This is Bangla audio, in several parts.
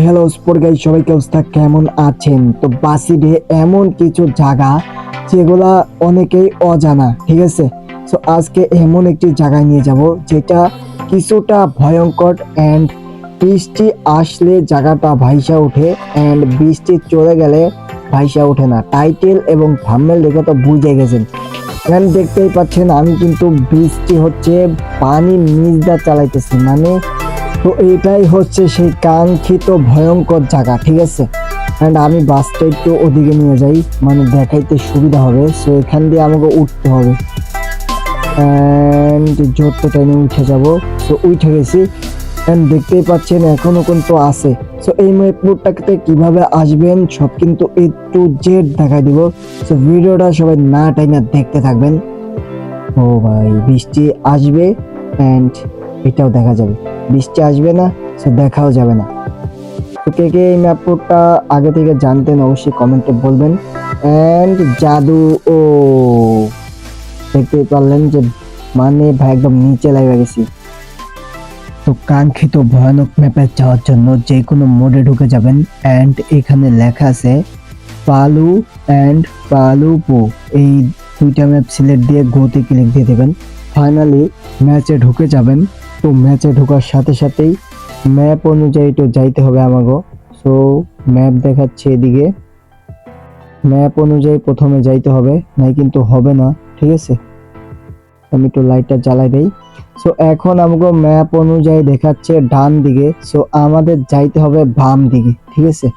হ্যালো স্পোর্ট গাইজ, সবাইকে অবস্থা কেমন আছেন? তো বাসিডে এমন কিছু জায়গা যেগুলা অনেকেই অজানা, ঠিক আছে। তো আজকে এমন একটি জায়গায় নিয়ে যাব যেটা কিছুটা ভয়ঙ্কর অ্যান্ড বৃষ্টি আসলে জায়গাটা ভাইসা ওঠে অ্যান্ড বৃষ্টি চলে গেলে ভাইসা ওঠে না। টাইটেল এবং থাম্বনেল দেখে তো বুঝে গেছেন। এখানে দেখতেই পাচ্ছেন আমি কিন্তু বৃষ্টি হচ্ছে পানির নিচ দিয়ে চালাইতেছি, মানে তো এটাই হচ্ছে সেই কাঙ্ক্ষিত ভয়ঙ্কর জায়গা, ঠিক আছে। অ্যান্ড আমি বাসটা একটু ওদিকে নিয়ে যাই, মানে দেখাইতে সুবিধা হবে। সো এখান দিয়ে আমাকে উঠতে হবে অ্যান্ড জোরটা টেনে উঠে যাব। সো উঠে গেছি অ্যান্ড দেখতেই পাচ্ছেন এখনো কিন্তু আছে। সো এই ম্যাপটাতে কিভাবে আসবেন সব কিন্তু A to Z দেখাই দিব। সো ভিডিওটা সবাই না টাইনা দেখতে থাকবেন। ও ভাই, বৃষ্টি আসবে অ্যান্ড এটাও দেখা যাবে, বৃষ্টি আসবে না সো দেখাও যাবে না। তো কে কে এই ম্যাপটা আগে থেকে জানতেন অবশ্যই কমেন্টে বলবেন। অ্যান্ড জাদু, ও দেখতে পারলেন যে মানে ভাই একদম নিচে লাগা গেছি। তো কাঙ্ক্ষিত ভয়ানক ম্যাপে যাওয়ার জন্য যে কোনো মোডে ঢুকে যাবেন অ্যান্ড এখানে লেখা আছে পালু অ্যান্ড পালুপো, এই দুইটা ম্যাপ সিলেক্ট দিয়ে গোতে ক্লিক দিয়ে দেবেন। ফাইনালি ম্যাচে ঢুকে যাবেন। তো ম্যাচে ঢোকার সাথে সাথেই ম্যাপ অনুযায়ী তো যাইতে হবে আমাকে। সো ম্যাপ দেখাচ্ছে এদিকে, ম্যাপ অনুযায়ী প্রথমে যাইতে হবে, নাই কিন্তু হবে না, ঠিক আছে। আমি একটু লাইটটা জ্বালাই দেই। সো এখন আমাকে ম্যাপ অনুযায়ী দেখাচ্ছে ডান দিকে, সো আমাদের যাইতে হবে বাম দিকে, ঠিক আছে।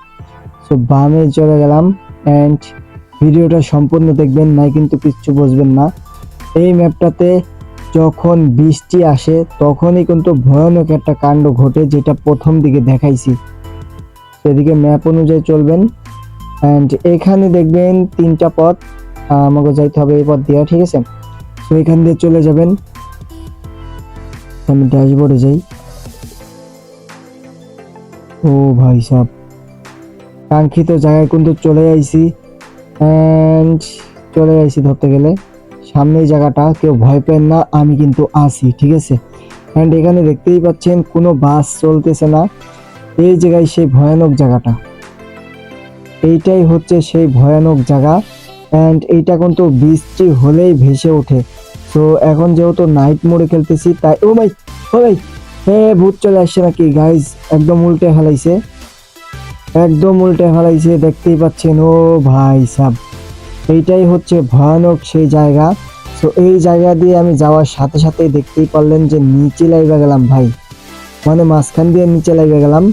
সো বামে চলে গেলাম অ্যান্ড ভিডিওটা সম্পূর্ণ দেখবেন, নাই কিন্তু কিচ্ছু বুঝবেন না। এই ম্যাপটাতে যখন বৃষ্টি আসে তখনই কিন্তু ভয়ানক একটা কাণ্ড ঘটে, যেটা প্রথম দিকে দেখাইছি। সেদিকে ম্যাপ অনুযায়ী চলবেন অ্যান্ড এখানে দেখবেন তিনটা পথ, আমাকে যাইতে হবে এই পথ দিয়ে, ঠিক আছে। তো এখান দিয়ে চলে যাবেন। আমি ড্যাশবোর্ডে যাই। ও ভাই সাব, কাঙ্ক্ষিত জায়গায় কিন্তু চলে আইছি অ্যান্ড চলে আইছি ধরতে গেলে সামনেই জায়গাটা, কেউ ভয় পেন না, আমি কিন্তু আসি, ঠিক আছে। অ্যান্ড এখানে দেখতেই পাচ্ছেন কোনো বাস চলতেছে না। এই জায়গায় সেই ভয়ানক জায়গাটা, এইটাই হচ্ছে সেই ভয়ানক জায়গা অ্যান্ড এইটা কিন্তু বৃষ্টি হলেই ভেসে ওঠে। তো এখন যেহেতু নাইট মোডে খেলতেছি তাই ও ভাই, ও ভাই, ভূত চলে আসছে নাকি গাইজ? একদম উল্টে ফেলাইছে, একদম উল্টে ফেলাইছে, দেখতেই পাচ্ছেন। ও ভাই সাব, এইটাই হচ্ছে ভয়ানক সেই জায়গা। তো এই জায়গা দিয়ে আমি যাওয়ার সাথে সাথেই দেখতেই পারলেন যে নিচে লাইভা গেলাম ভাই, মানে মাঝখান দিয়ে নিচে লাইভা গেলাম।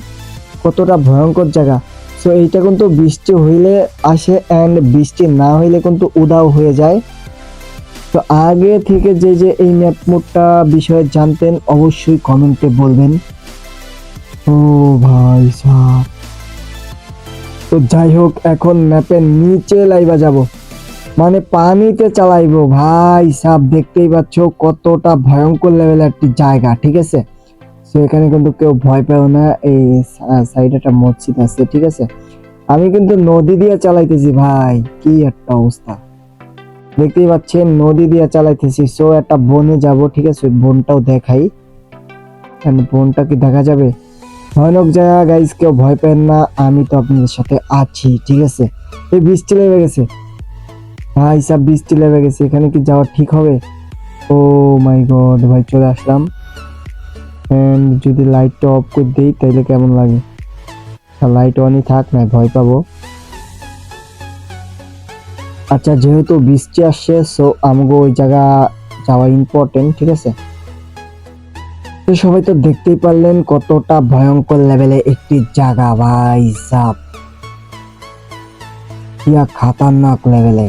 কতটা ভয়ঙ্কর জায়গা। সো এইটা কিন্তু বৃষ্টি হইলে আসে অ্যান্ড বৃষ্টি না হইলে কিন্তু উদাও হয়ে যায়। তো আগে থেকে যে যে এই ম্যাপ মোডটা বিষয়ে জানতেন অবশ্যই কমেন্টে বলবেন। ও ভাই সাব, তো যাই হোক এখন ম্যাপের নিচে লাইভা যাব, মানে পানিতে চালাইবো ভাই সাব। দেখতেই পাচ্ছ কতটা ভয়ঙ্কর লেভেলের একটি জায়গা, ঠিক আছে। তো এখানে কিন্তু কেউ ভয় পেও না, এই সাইডে একটা মসজিদ আছে, ঠিক আছে। আমি কিন্তু নদী দিয়ে চালাইতেছি ভাই, কি একটা অবস্থা দেখতেই পাচ্ছেন, নদী দিয়ে চালাইতেছি। সো একটা বনে যাব, ঠিক আছে, বনটাও দেখাই। বনটা কি দেখা যাবে? ভয়ানক জায়গা গাইস, কেউ ভয় পেন না, আমি তো আপনাদের সাথে আছি, ঠিক আছে। এই বৃষ্টি লেগে গেছে ভাই সব, বৃষ্টি লেগে গেছে, এখানে কি যাওয়া ঠিক হবে? ও মাই গড ভাই, চলে আসলাম। এন্ড যদি লাইটটা অফ করে দিই তাহলে কেমন লাগে? লাইট অনই থাক, না ভয় পাবো। আচ্ছা, যেহেতু বৃষ্টি আসছে সো আমাকে ওই জায়গা যাওয়া ইম্পর্টেন্ট, ঠিক আছে। তো সবাই তো দেখতেই পারলেন কতটা ভয়ঙ্কর লেভেলে একটি জায়গা ভাই সাব, ইয়া খাতারনাক লেভেলে।